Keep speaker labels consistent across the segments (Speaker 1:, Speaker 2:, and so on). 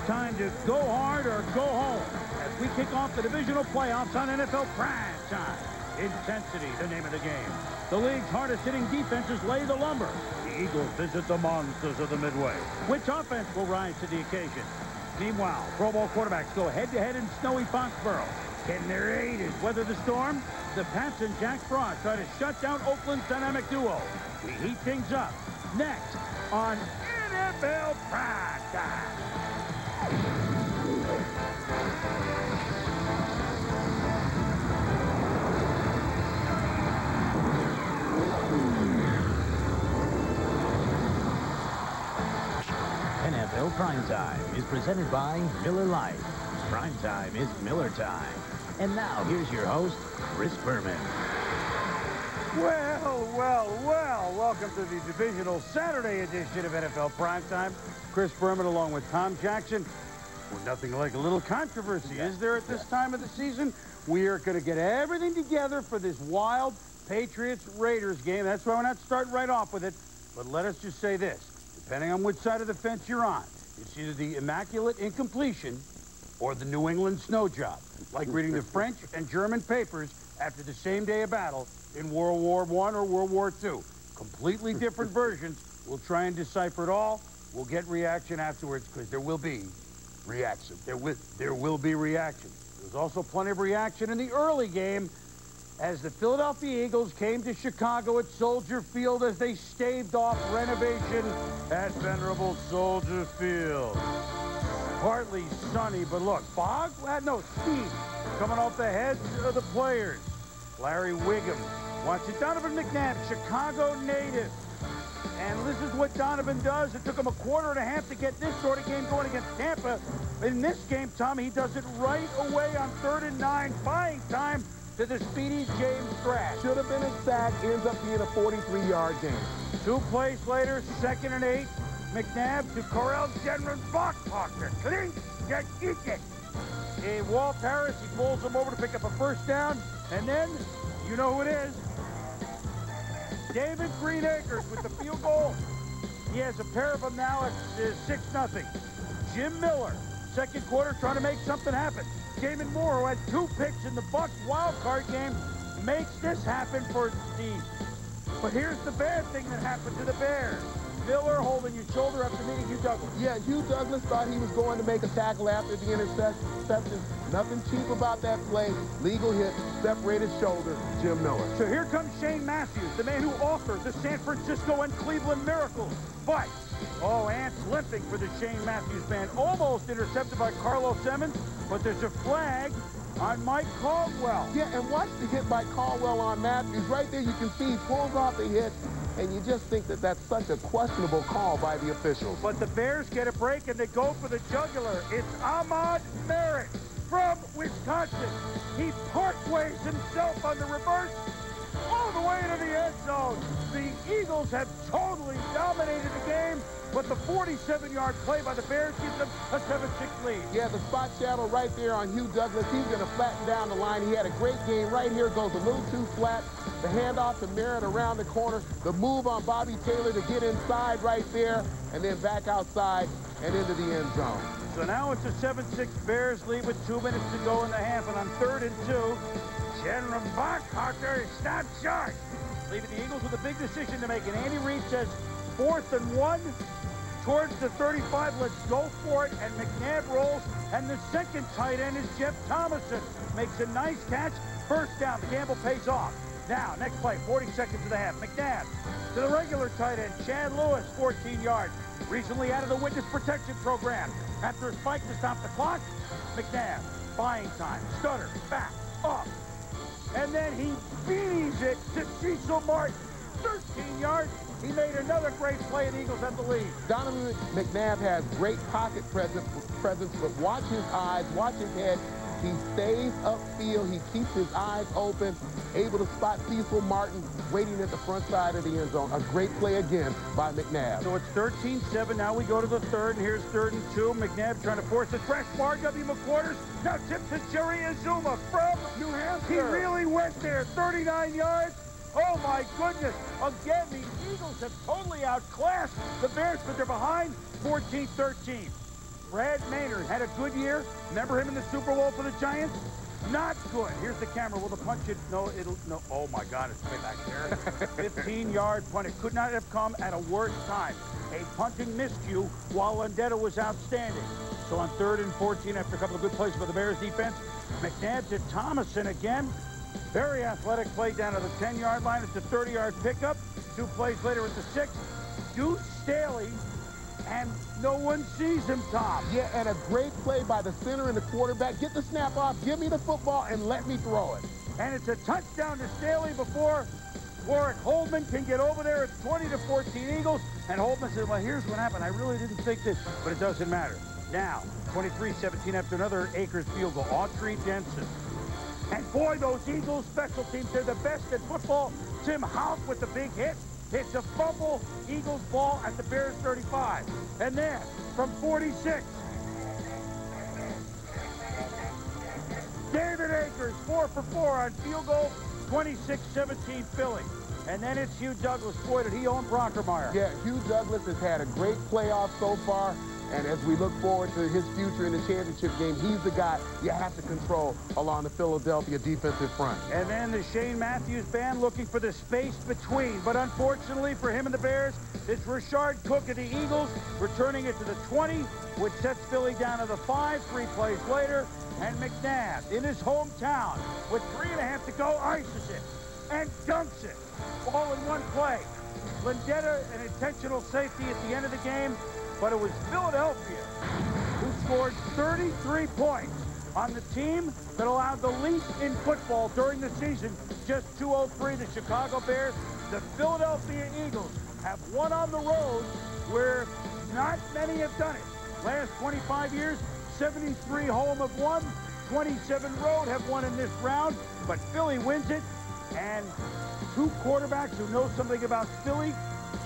Speaker 1: time to go hard or go home as we kick off the divisional playoffs on NFL Primetime. Intensity, the name of the game. The league's hardest-hitting defenses lay the lumber. The Eagles visit the monsters of the Midway. Which offense will rise to the occasion? Meanwhile, Pro Bowl quarterbacks go head-to-head in snowy Foxborough. Can their aiders weather the storm? The Pats and Jack Frost try to shut down Oakland's dynamic duo. We heat things up next on NFL Primetime.
Speaker 2: NFL Primetime is presented by Miller Lite. Primetime is Miller time. And now, here's your host, Chris Berman.
Speaker 1: Well, welcome to the Divisional Saturday edition of NFL Primetime. Chris Berman along with Tom Jackson. Well, nothing like a little controversy, is there, at this time of the season? We are going to get everything together for this wild Patriots-Raiders game. That's why we're not starting right off with it. But let us just say this. Depending on which side of the fence you're on, it's either the immaculate incompletion or the New England snow job, like reading the French and German papers after the same day of battle in World War I or World War II. Completely different versions. We'll try and decipher it all. We'll get reaction afterwards because there will be reaction. There will be reaction. There's also plenty of reaction in the early game as the Philadelphia Eagles came to Chicago at Soldier Field as they staved off renovation at venerable Soldier Field. Partly sunny, but look, fog? No, steam coming off the heads of the players. Larry Wiggum, watch it. Donovan McNabb, Chicago native. And this is what Donovan does. It took him a quarter and a half to get this sort of game going against Tampa. In this game, Tom, he does it right away on 3rd and 9, buying time to the speedy James Stratt.
Speaker 3: Should have been a sack, ends up being a 43-yard game.
Speaker 1: 2 plays later, 2nd and 8. McNabb to Correll General Bachparker. Clink, you eat it. And Walt Harris, he pulls him over to pick up a first down. And then, you know who it is. David Greenacres with the field goal. He has a pair of them now. It's 6-0. Jim Miller, second quarter, trying to make something happen. Damon Moore, who had 2 picks in the Bucs wild card game, makes this happen for the... But here's the bad thing that happened to the Bears. Miller holding your shoulder after meeting Hugh Douglas.
Speaker 3: Yeah, Hugh Douglas thought he was going to make a tackle after the interception. Nothing cheap about that play. Legal hit, separated shoulder, Jim Miller.
Speaker 1: So here comes Shane Matthews, the man who authored the San Francisco and Cleveland Miracles. But, Ant's limping for the Shane Matthews band. Almost intercepted by Carlos Emmons, but there's a flag on Mike Caldwell.
Speaker 3: Yeah, and watch the hit by Caldwell on Matthews. Right there you can see he pulls off the hit. And you just think that that's such a questionable call by the officials.
Speaker 1: But the Bears get a break, and they go for the jugular. It's Ahmad Merritt from Wisconsin. He partways himself on the reverse all the way to the end zone. The Eagles have totally dominated the game, but the 47-yard play by the Bears gives them a 7-6 lead.
Speaker 3: Yeah, the spot shadow right there on Hugh Douglas. He's going to flatten down the line. He had a great game. Right here goes a little too flat. The handoff to Merritt around the corner. The move on Bobby Taylor to get inside right there, and then back outside and into the end zone.
Speaker 1: So now it's a 7-6 Bears lead with 2 minutes to go in the half, and on 3rd and 2, General Bachparker is stopped short, leaving the Eagles with a big decision to make. And Andy Reid says 4th and 1 towards the 35. Let's go for it. And McNabb rolls, and the second tight end is Jeff Thomason. Makes a nice catch. First down. Gamble pays off. Now, next play, 40 seconds of the half. McNabb to the regular tight end, Chad Lewis, 14 yards. Recently out of the witness protection program. After a spike to stop the clock, McNabb, buying time, stutter, back, up. And then he bees it to Cecil Martin, 13 yards. He made another great play, and Eagles have the lead.
Speaker 3: Donovan McNabb has great pocket presence, but watch his eyes, watch his head. He stays upfield. He keeps his eyes open, able to spot Cecil Martin waiting at the front side of the end zone. A great play again by McNabb.
Speaker 1: So it's 13-7. Now we go to the 3rd, and here's 3rd and 2. McNabb trying to force a fresh R.W. McQuarters. Now tip to Jerry Azuma from New Hampshire. He really went there. 39 yards. Oh, my goodness. Again, the Eagles have totally outclassed the Bears, but they're behind 14-13. Brad Maynard had a good year. Remember him in the Super Bowl for the Giants? Not good. Here's the camera. Will the punch it? No, no. Oh, my God, it's way back there. 15-yard punt. It could not have come at a worse time. A punting miscue while Lundetta was outstanding. So on 3rd and 14, after a couple of good plays by the Bears defense, McNabb to Thomason again. Very athletic play down to the 10-yard line. It's a 30-yard pickup. 2 plays later at the 6. Deuce Staley, and no one sees him, Tom.
Speaker 3: Yeah, and a great play by the center and the quarterback. Get the snap off, give me the football, and let me throw it.
Speaker 1: And it's a touchdown to Staley before Warwick Holdman can get over there. It's 20-14 Eagles. And Holdman said, well, here's what happened. I really didn't think this, but it doesn't matter. Now, 23-17 after another Akers field goal. Autry Jensen. And boy, those Eagles special teams, they're the best at football. Tim Houck with the big hit. It's a fumble, Eagles ball at the Bears 35. And then, from 46, David Akers, 4 for 4 on field goal, 26-17 Philly. And then it's Hugh Douglas. Boy, did he own Brockermeyer.
Speaker 3: Yeah, Hugh Douglas has had a great playoff so far. And as we look forward to his future in the championship game, he's the guy you have to control along the Philadelphia defensive front.
Speaker 1: And then the Shane Matthews band looking for the space between. But unfortunately for him and the Bears, it's Rashard Cook of the Eagles returning it to the 20, which sets Philly down to the 5, 3 plays later. And McNabb, in his hometown, with 3.5 to go, ices it and dunks it. All in one play. Lundetta, an intentional safety at the end of the game. But it was Philadelphia who scored 33 points on the team that allowed the least in football during the season. Just 203, the Chicago Bears. The Philadelphia Eagles have won on the road where not many have done it. Last 25 years, 73 home have won, 27 road have won in this round, but Philly wins it. And 2 quarterbacks who know something about Philly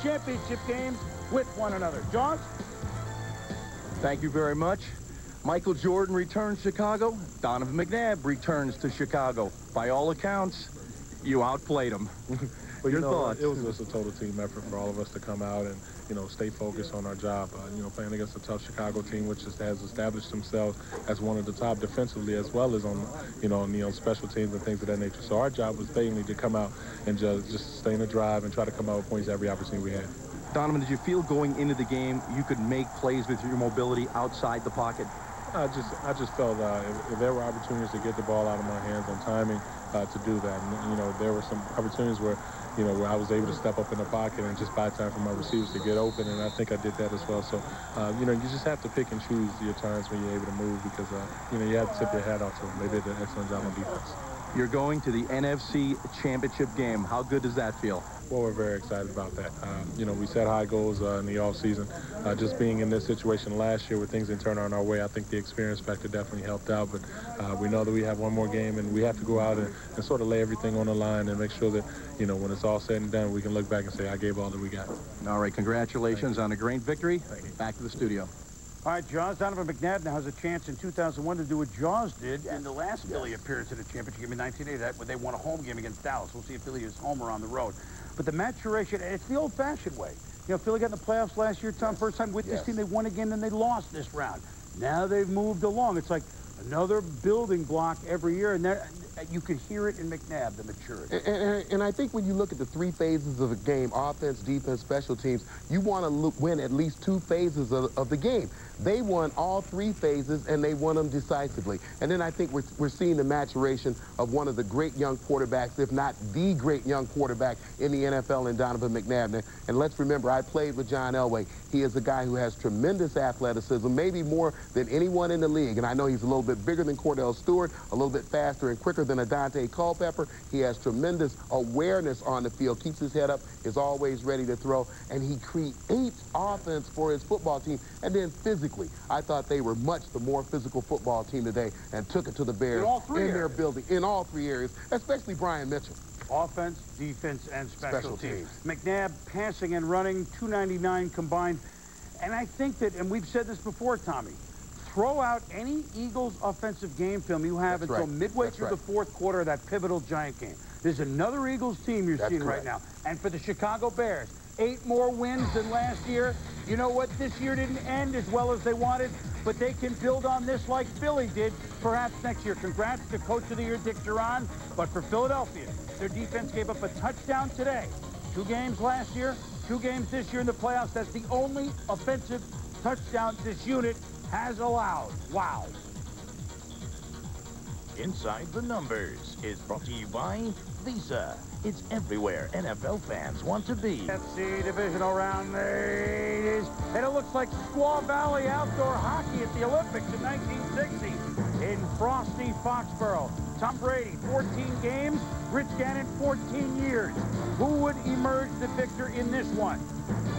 Speaker 1: championship games with one another. John?
Speaker 4: Thank you very much. Michael Jordan returns to Chicago. Donovan McNabb returns to Chicago. By all accounts, you outplayed him.
Speaker 5: Well,
Speaker 4: Your thoughts?
Speaker 5: It was just a total team effort for all of us to come out and, stay focused on our job. Playing against a tough Chicago team, which has established themselves as one of the top defensively, as well as on, on special teams and things of that nature. So our job was mainly to come out and just stay in the drive and try to come out with points every opportunity we had.
Speaker 4: Donovan, did you feel going into the game you could make plays with your mobility outside the pocket?
Speaker 5: I just felt if there were opportunities to get the ball out of my hands on timing to do that. And, there were some opportunities where I was able to step up in the pocket and just buy time for my receivers to get open, and I think I did that as well. So, you just have to pick and choose your times when you're able to move because, you have to tip your hat off to them. They did an excellent job on defense.
Speaker 4: You're going to the NFC Championship game. How good does that feel?
Speaker 5: Well, we're very excited about that. We set high goals in the offseason. Just being in this situation last year where things didn't turn on our way, I think the experience factor definitely helped out. But we know that we have one more game, and we have to go out and sort of lay everything on the line and make sure that, when it's all said and done, we can look back and say, I gave all that we got.
Speaker 4: All right, congratulations on a great victory. Back to the studio.
Speaker 1: All right, Jaws. Donovan McNabb now has a chance in 2001 to do what Jaws did in the last Philly appearance in the championship game in 1980. When they won a home game against Dallas. We'll see if Philly is home or on the road. But the maturation, it's the old-fashioned way. Philly got in the playoffs last year, Tom. First time with this team, they won again, then they lost this round. Now they've moved along. It's like another building block every year, and you could hear it in McNabb, the maturity.
Speaker 3: And I think when you look at the 3 phases of a game, offense, defense, special teams, you want to win at least 2 phases of the game. They won all 3 phases, and they won them decisively. And then I think we're seeing the maturation of one of the great young quarterbacks, if not the great young quarterback in the NFL, in Donovan McNabb. And let's remember, I played with John Elway. He is a guy who has tremendous athleticism, maybe more than anyone in the league. And I know he's a little bit bigger than Cordell Stewart, a little bit faster and quicker than Adante Culpepper. He has tremendous awareness on the field, keeps his head up, is always ready to throw, and he creates offense for his football team. And then physically, I thought they were much the more physical football team today and took it to the Bears in their building, in all 3 areas, especially Brian Mitchell.
Speaker 1: Offense, defense, and special teams. McNabb passing and running, 299 combined. And I think that, and we've said this before, Tommy, throw out any Eagles offensive game film you have until midway through the 4th quarter of that pivotal Giant game. There's another Eagles team you're seeing right now. And for the Chicago Bears, 8 more wins than last year. You know what? This year didn't end as well as they wanted, but they can build on this like Philly did perhaps next year. Congrats to Coach of the Year, Dick Duran. But for Philadelphia, their defense gave up a touchdown today. 2 games last year, 2 games this year in the playoffs. That's the only offensive touchdown this unit has allowed. Wow.
Speaker 2: Inside the Numbers is brought to you by Visa. It's everywhere NFL fans want to be.
Speaker 1: FC Divisional round 8 is, and it looks like Squaw Valley outdoor hockey at the Olympics in 1960 in frosty Foxborough. Tom Brady, 14 games. Rich Gannon, 14 years. Who would emerge the victor in this one?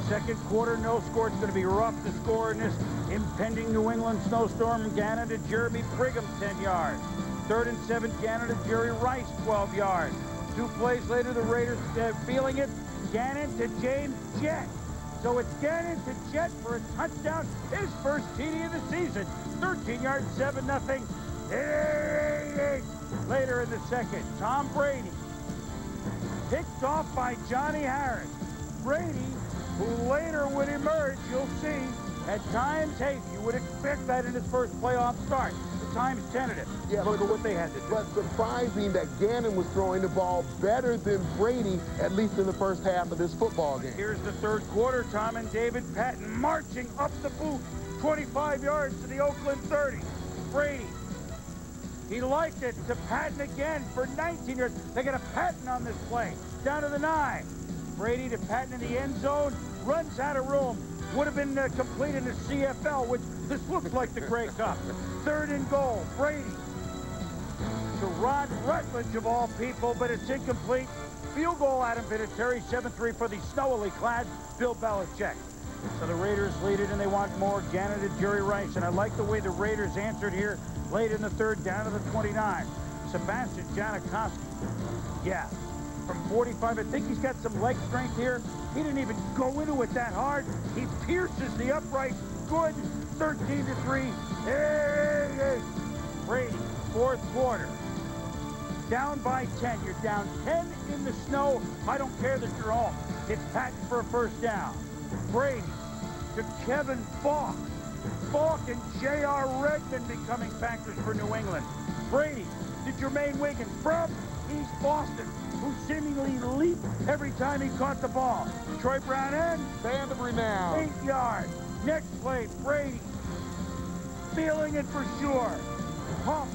Speaker 1: Second quarter, no score. It's going to be rough to score in this impending New England snowstorm. Gannon to Jeremy Brigham, 10 yards. 3rd and 7, Gannon to Jerry Rice, 12 yards. 2 plays later, the Raiders feeling it. Gannon to James Jett. So it's Gannon to Jett for a touchdown. His first TD of the season. 13 yards, 7-0. Later in the second, Tom Brady. Picked off by Johnny Harris. Brady, who later would emerge, you'll see, at times, hey, you would expect that in his first playoff start. The time's tentative.
Speaker 3: Yeah,
Speaker 1: Look at what they had to do.
Speaker 3: But surprising that Gannon was throwing the ball better than Brady, at least in the first half of this football game.
Speaker 1: Here's the third quarter. Tom and David Patton marching up the boot. 25 yards to the Oakland 30. Brady. He liked it to Patton again for 19 yards. They got a Patton on this play. Down to the 9. Brady to Patton in the end zone. Runs out of room. Would have been complete in the CFL, which this looks like the Grey Cup. 3rd and goal. Brady to Rod Rutledge of all people, but it's incomplete. Field goal, Adam Vinatieri, 7-3 for the snowily clad Bill Belichick. So the Raiders lead it, and they want more. Gannon to Jerry Rice, and I like the way the Raiders answered here late in the 3rd, down to the 29. Sebastian Janikowski. Yeah, from 45. I think he's got some leg strength here. He didn't even go into it that hard. He pierces the upright. Good. 13-3. Hey. Brady, 4th quarter. Down by 10. You're down 10 in the snow. I don't care that you're home. It's Patton for a first down. Brady to Kevin Falk. Falk and J.R. Redmond becoming factors for New England. Brady to Jermaine Wiggins from East Boston, who seemingly leaped every time he caught the ball. Troy Brown in.
Speaker 3: Band of renown.
Speaker 1: 8 yards. Next play, Brady. Feeling it for sure. Pump.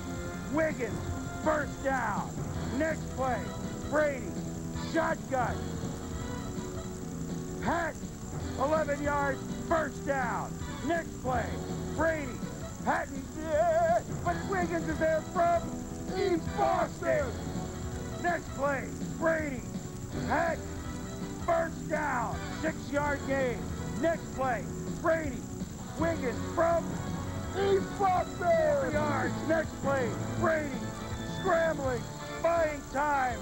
Speaker 1: Wiggins. First down. Next play, Brady. Shotgun. Patton. 11 yards. First down. Next play, Brady. Patton. Yeah, but Wiggins is there from East Boston. Next play, Brady. Patton. First down. 6-yard gain. Next play, Brady. Wiggins from East Boston. 4 yards. Next play, Brady. Scrambling. Buying time.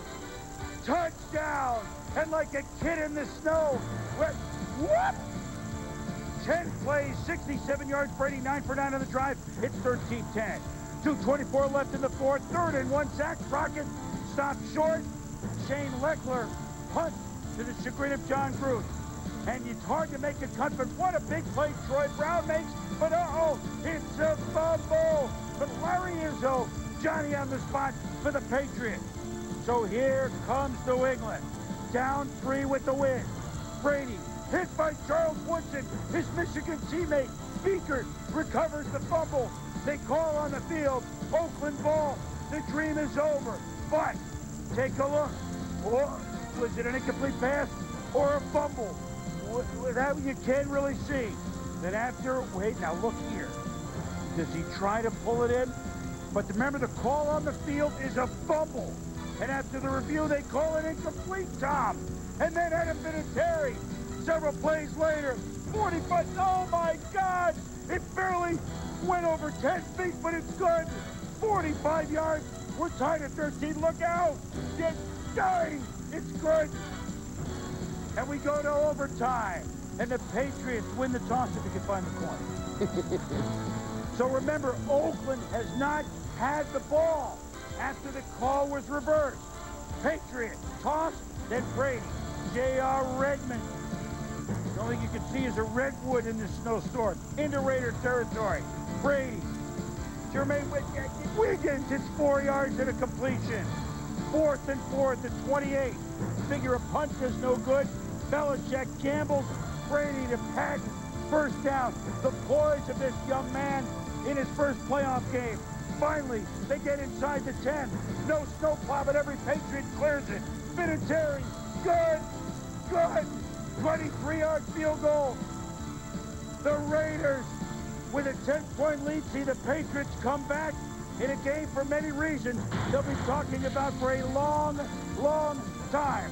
Speaker 1: Touchdown. And like a kid in the snow. Whoop! 10 plays, 67 yards. Brady 9 for 9 on the drive. It's 13-10. 2:24 left in the 4th. 3rd and 1. Zach Crockett stopped short. Shane Leckler punts to the chagrin of John Groot. And it's hard to make a cut, but what a big play Troy Brown makes. But uh-oh, it's a fumble. But Larry Izzo, Johnny on the spot for the Patriots. So here comes New England. Down 3 with the win. Brady hit by Charles Woodson. His Michigan teammate, Beaker, recovers the fumble. They call on the field. Oakland ball. The dream is over. But take a look. Was it an incomplete pass or a fumble? That you can't really see. Then after, wait, now look here. Does he try to pull it in? But remember, the call on the field is a fumble. And after the review, they call it incomplete, Tom. And then Adam Vinatieri, several plays later, 45, oh my God! It barely went over 10 feet, but it's good. 45 yards, we're tied at 13, look out! Get going, it's good. And we go to overtime, and the Patriots win the toss if you can find the corner. So remember, Oakland has not had the ball after the call was reversed. Patriots toss, then Brady. J.R. Redmond you can see is a redwood in this snowstorm. Into Raider territory. Brady. Jermaine Wiggins hits 4 yards and a completion. 4th and 4 at 28. Figure a punt is no good. Belichick gambles. Brady to Patton. First down. The poise of this young man in his first playoff game. Finally, they get inside the 10. No snowplow, but every Patriot clears it. Vinatieri, good, good. 23-yard field goal. The Raiders, with a 10-point lead, see the Patriots come back in a game for many reasons they'll be talking about for a long, long time.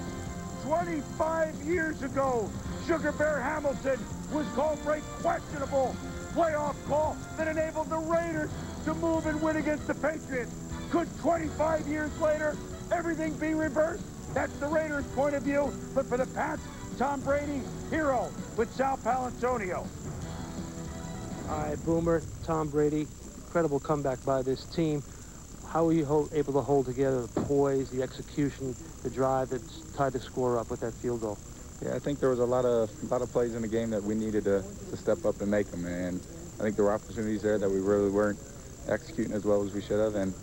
Speaker 1: 25 years ago, Sugar Bear Hamilton was called for a questionable playoff call that enabled the Raiders to move and win against the Patriots. Could 25 years later everything be reversed? That's the Raiders' point of view. But for the Pats, Tom Brady, hero with Sal Paolantonio.
Speaker 6: All right, Boomer, Tom Brady, incredible comeback by this team. How were you able to hold together the poise, the execution, the drive that tied the score up with that field goal?
Speaker 7: Yeah, I think there was a lot of plays in the game that we needed to step up and make them, and I think there were opportunities there that we really weren't executing as well as we should have. And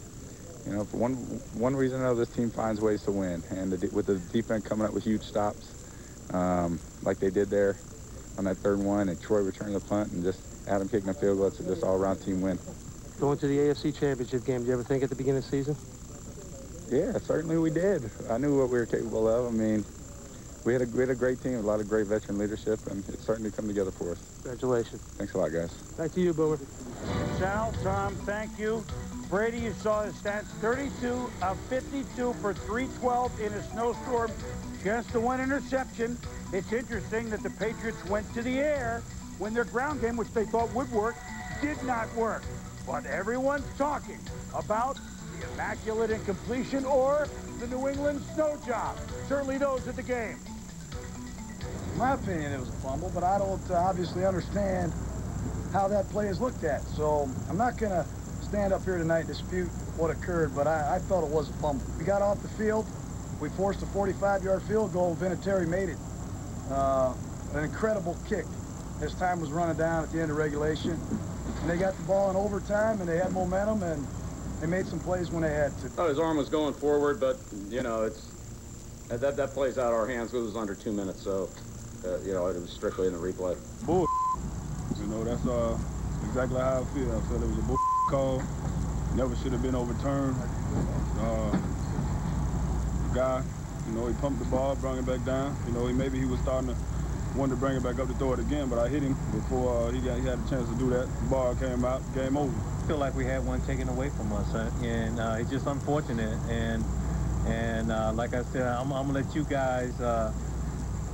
Speaker 7: you know, for one reason or another, this team finds ways to win, and with the defense coming up with huge stops, like they did there on that 3rd and 1, and Troy returning the punt, and just Adam kicking a field goal, it's just all-around team win.
Speaker 6: Going to the AFC Championship game, did you ever think at the beginning of the season?
Speaker 7: Yeah, certainly we did. I knew what we were capable of. I mean, we had a great team, a lot of great veteran leadership, and it certainly come together for us.
Speaker 6: Congratulations.
Speaker 7: Thanks a lot, guys.
Speaker 6: Back to you, Boomer.
Speaker 1: Sal, Tom, thank you. Brady, you saw his stats, 32 of 52 for 312 in a snowstorm. Just the 1 interception. It's interesting that the Patriots went to the air when their ground game, which they thought would work, did not work. But everyone's talking about the immaculate incompletion or the New England snow job. Certainly those at the game.
Speaker 8: In my opinion, it was a fumble, but I don't obviously understand how that play is looked at. So I'm not going to stand up here tonight and dispute what occurred, but I felt it was a fumble. We got off the field. We forced a 45-yard field goal. Vinatieri made it. An incredible kick. His time was running down at the end of regulation. And they got the ball in overtime, and they had momentum, and they made some plays when they had to.
Speaker 9: Oh, his arm was going forward, but, you know, that plays out of our hands. It was under 2 minutes, so, you know, it was strictly in the replay.
Speaker 10: Bull. You know, that's exactly how I feel. I felt it was a bull call. Never should have been overturned. The guy, you know, he pumped the ball, brought it back down. You know, maybe he was starting to wanted to bring it back up to throw it again, but I hit him before he had a chance to do that. The ball came out, game over.
Speaker 11: I feel like we had one taken away from us, and it's just unfortunate. And like I said, I'm gonna let you guys,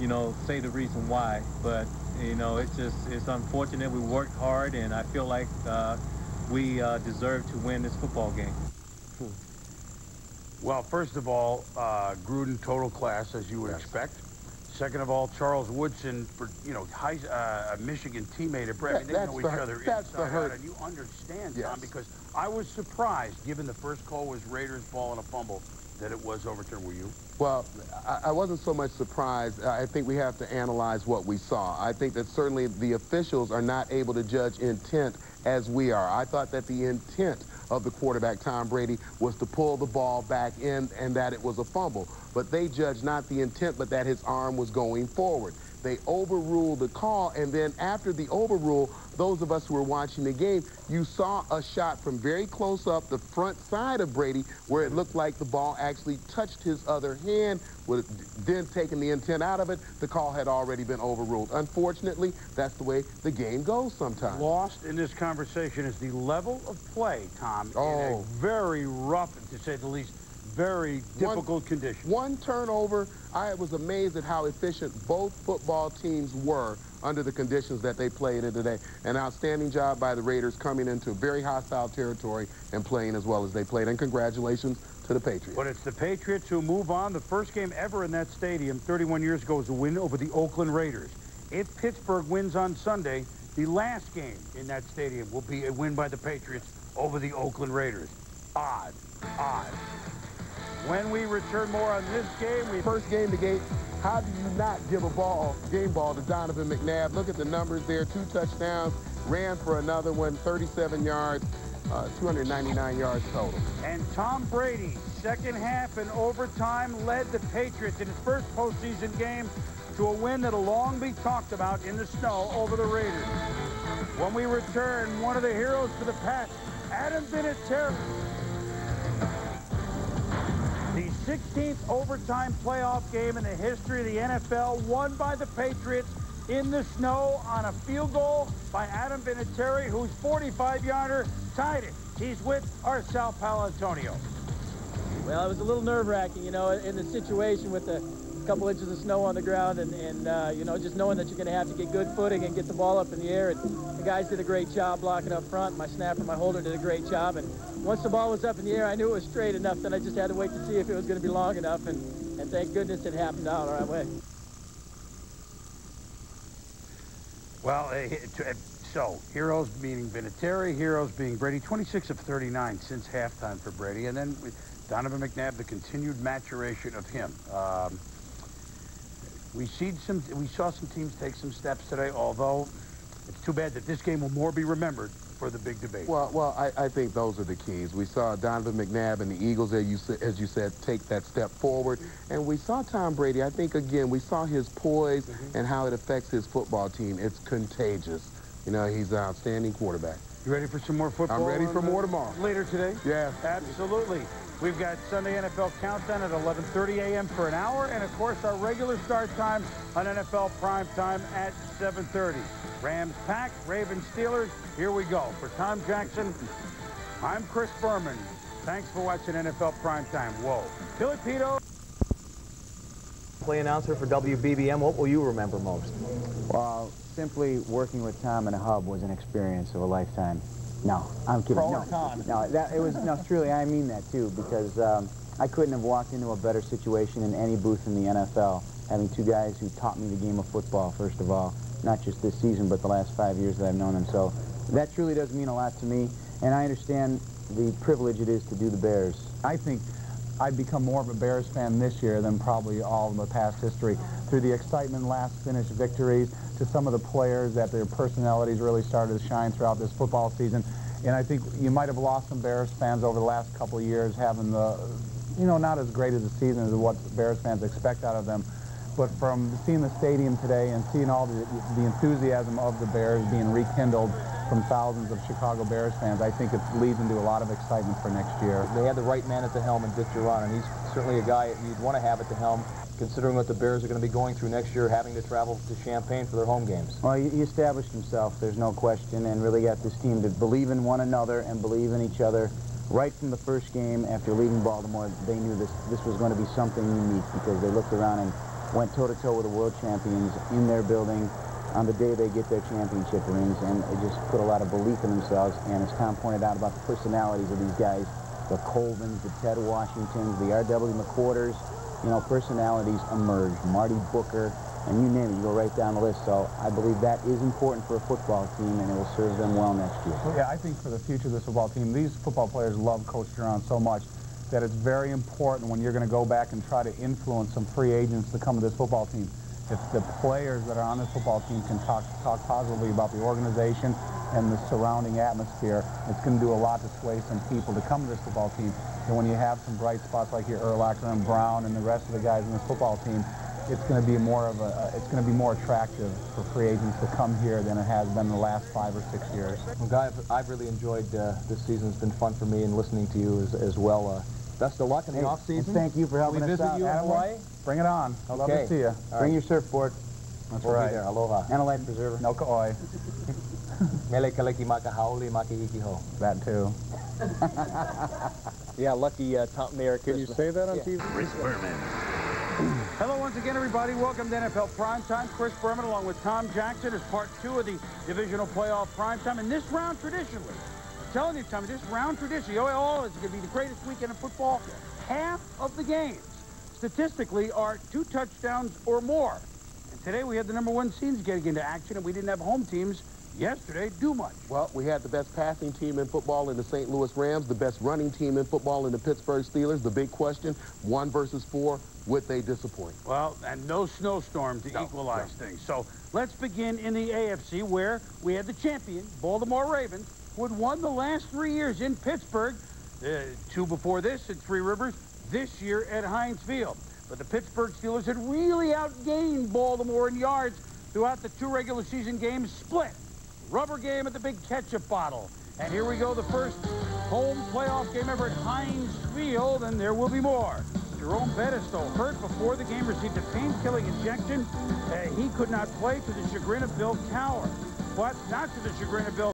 Speaker 11: you know, say the reason why. But you know, it's unfortunate. We worked hard, and I feel like we deserve to win this football game.
Speaker 1: Well, first of all, Gruden total class, as you would expect. Second of all, Charles Woodson, for, you know, a Michigan teammate of Brett. I mean, they know each other inside out, and you understand, Tom, because I was surprised, given the first call was Raiders ball and a fumble, that it was overturned. Were you?
Speaker 3: Well, I wasn't so much surprised. I think we have to analyze what we saw. I think that certainly the officials are not able to judge intent as we are. I thought that the intent of the quarterback, Tom Brady, was to pull the ball back in and that it was a fumble. But they judged not the intent, but that his arm was going forward. They overruled the call, and then after the overrule, those of us who were watching the game, you saw a shot from very close up the front side of Brady where it looked like the ball actually touched his other hand, with then taking the intent out of it. The call had already been overruled. Unfortunately, that's the way the game goes sometimes.
Speaker 1: Lost in this conversation is the level of play, Tom, in a very rough, to say the least, very difficult condition.
Speaker 3: One turnover, I was amazed at how efficient both football teams were under the conditions that they played in today. An outstanding job by the Raiders coming into very hostile territory and playing as well as they played. And congratulations to the Patriots.
Speaker 1: But it's the Patriots who move on. The first game ever in that stadium 31 years ago was a win over the Oakland Raiders. If Pittsburgh wins on Sunday, the last game in that stadium will be a win by the Patriots over the Oakland Raiders. Odd. When we return, more on this game.
Speaker 3: First game to gate. How do you not give a game ball to Donovan McNabb? Look at the numbers there. 2 touchdowns, ran for another one, 37 yards, 299 yards total.
Speaker 1: And Tom Brady, second half and overtime, led the Patriots in his first postseason game to a win that'll long be talked about in the snow over the Raiders. When we return, one of the heroes for the Pats, Adam Vinatieri. The 16th overtime playoff game in the history of the NFL, won by the Patriots in the snow on a field goal by Adam Vinatieri, whose 45-yarder tied it. He's with our Sal Paolantonio.
Speaker 12: Well, it was a little nerve-wracking, you know, in the situation with the couple inches of snow on the ground and you know, just knowing that you're going to have to get good footing and get the ball up in the air. And the guys did a great job blocking up front. My snapper, my holder did a great job. And once the ball was up in the air, I knew it was straight enough that I just had to wait to see if it was going to be long enough. And thank goodness it happened out the right way.
Speaker 1: Well, so heroes meaning Vinatieri, heroes being Brady. 26 of 39 since halftime for Brady. And then Donovan McNabb, the continued maturation of him. We saw some teams take some steps today, although it's too bad that this game will more be remembered for the big debate.
Speaker 3: Well, I think those are the keys. We saw Donovan McNabb and the Eagles, as you said, take that step forward. And we saw Tom Brady. I think, again, we saw his poise and how it affects his football team. It's contagious. You know, he's an outstanding quarterback.
Speaker 1: You ready for some more football?
Speaker 3: I'm ready for more tomorrow.
Speaker 1: Later today?
Speaker 3: Yeah.
Speaker 1: Absolutely. We've got Sunday NFL Countdown at 11:30 a.m. for an hour, and, of course, our regular start time on NFL Primetime at 7:30. Rams, Pack, Ravens, Steelers. Here we go. For Tom Jackson, I'm Chris Berman. Thanks for watching NFL Primetime. Whoa. Billy Pito.
Speaker 13: Play announcer for WBBM. What will you remember most?
Speaker 14: Well, simply working with Tom in a hub was an experience of a lifetime. No, I'm kidding.
Speaker 13: Pro
Speaker 14: no,
Speaker 13: or con?
Speaker 14: No, truly, I mean that too, because I couldn't have walked into a better situation in any booth in the NFL, having two guys who taught me the game of football, first of all, not just this season, but the last 5 years that I've known them. So that truly does mean a lot to me, and I understand the privilege it is to do the Bears.
Speaker 15: I think I've become more of a Bears fan this year than probably all of the past history. Through the excitement, last finish victories, to some of the players that their personalities really started to shine throughout this football season. And I think you might have lost some Bears fans over the last couple of years having the, you know, not as great as a season as what Bears fans expect out of them. But from seeing the stadium today and seeing all the enthusiasm of the Bears being rekindled from thousands of Chicago Bears fans, I think it leads into a lot of excitement for next year.
Speaker 13: They had the right man at the helm in Dick Duran, and he's certainly a guy you'd want to have at the helm, considering what the Bears are going to be going through next year, having to travel to Champaign for their home games.
Speaker 14: Well, he established himself, there's no question, and really got this team to believe in one another and believe in each other. Right from the first game after leaving Baltimore, they knew this was going to be something unique because they looked around and went toe-to-toe with the world champions in their building on the day they get their championship rings, and it just put a lot of belief in themselves. And as Tom pointed out about the personalities of these guys, the Colvins, the Ted Washingtons, the R.W. McQuarters, you know, personalities emerged. Marty Booker, and you name it, you go right down the list. So I believe that is important for a football team, and it will serve them well next year.
Speaker 15: Well, yeah, I think for the future of this football team, these football players love Coach Duran so much that it's very important when you're going to go back and try to influence some free agents to come to this football team. If the players that are on this football team can talk positively about the organization and the surrounding atmosphere, it's going to do a lot to sway some people to come to this football team. And when you have some bright spots like your Urlacher and Brown and the rest of the guys in this football team, it's going to be more attractive for free agents to come here than it has been the last 5 or 6 years.
Speaker 13: Well, Guy, I've really enjoyed this season. It's been fun for me, and listening to you as well. Best of luck in the off season.
Speaker 14: Thank you for helping us out.
Speaker 13: You in Hawaii?
Speaker 15: Bring it on. I'd love to see you.
Speaker 14: Bring your surfboard.
Speaker 15: That's
Speaker 13: we'll
Speaker 15: right.
Speaker 13: Be there. Aloha.
Speaker 14: And a life preserver.
Speaker 15: No ka'oi.
Speaker 13: Mele kaleki makahauli makihikiho.
Speaker 15: That too.
Speaker 13: Yeah, lucky Merry Christmas.
Speaker 10: Can you say that on TV?
Speaker 2: Chris Berman.
Speaker 1: Hello once again, everybody. Welcome to NFL Primetime. Chris Berman along with Tom Jackson is part 2 of the Divisional Playoff Primetime. And this round, traditionally, I'm telling you, Tommy, this round traditionally, it's going to be the greatest weekend of football. Half of the games, statistically, are 2 touchdowns or more. And today we had the #1 seeds getting into action, and we didn't have home teams yesterday do much.
Speaker 3: Well, we had the best passing team in football in the St. Louis Rams, the best running team in football in the Pittsburgh Steelers. The big question, 1 versus 4, would they disappoint?
Speaker 1: Well, and no snowstorm to equalize things. So let's begin in the AFC, where we had the champion, Baltimore Ravens, who had won the last 3 years in Pittsburgh, 2 before this at Three Rivers, this year at Heinz Field. But the Pittsburgh Steelers had really outgained Baltimore in yards throughout the 2 regular season games split. Rubber game at the big ketchup bottle. And here we go, the first home playoff game ever at Heinz Field, and there will be more. Jerome Bettis, though, hurt before the game, received a pain-killing injection. He could not play to the chagrin of Bill Cowher. But not to the chagrin of Bill